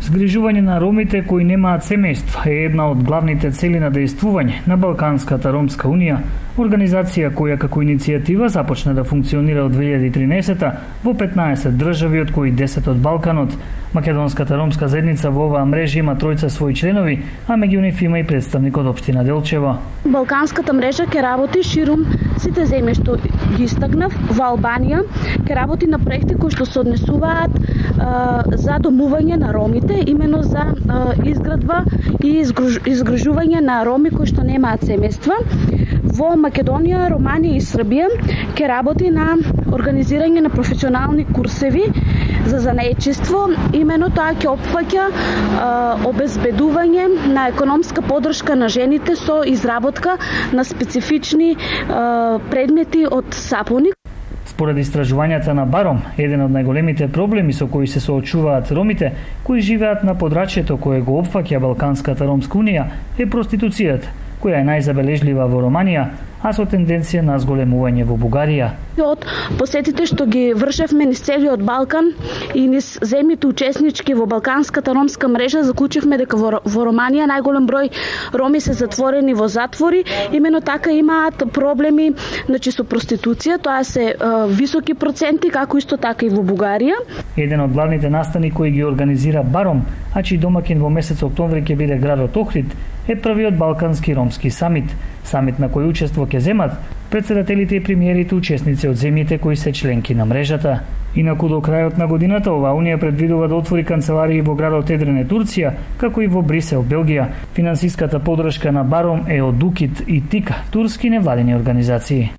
Згрижување на ромите кои немаат семејства е една од главните цели на дејствување на Балканската ромска унија, организација која како иницијатива започна да функционира од 2013 во 15 држави, од кои 10 од Балканот. Македонската ромска заедница во оваа мрежа има тројца своји членови, а меѓу нив има и представник од општина Делчево. Балканската мрежа ќе работи ширум сите земји што ги истакнав. Во Албанија ќе работи на проекти кои што се однесуваат за домување на ромите, имено за изградба и изгражување на роми кои што немаат семејства. Во Македонија, Романија и Србија ќе работи на организирање на професионални курсеви за занаетчество. Имено тоа ќе опфаќа обезбедување на економска поддршка на жените со изработка на специфични предмети од сапуни. Според истражувањата на Баром, еден од најголемите проблеми со кои се соочуваат ромите кои живеат на подрачјето кое го опфаќа Балканската ромска унија е проституцијата, која е најзабележлива во Романија, а со тенденција на зголемување во Бугарија. Од посетите што ги вршевме низ целиот Балкан и низ земјите учеснички во Балканската ромска мрежа, заклучивме дека во Романија најголем број роми се затворени во затвори. Имено така имаат проблеми со проституција, тоа се високи проценти, како исто така и во Бугарија. Еден од главните настани кои ги организира Баром, а чиј домаќин во месец октомври ќе биде градот Охрид, е првиот Балкански ромски самит, самит на кој учество ќе земат председателите и премиерите учесници од земјите кои се членки на мрежата. Инаку до крајот на годината оваа унија предвидува да отвори канцеларии во градот Едрене, Турција, како и во Брисел, Белгија. Финансиската поддршка на Баром е од УКИТ и ТИК, турски невладини организации.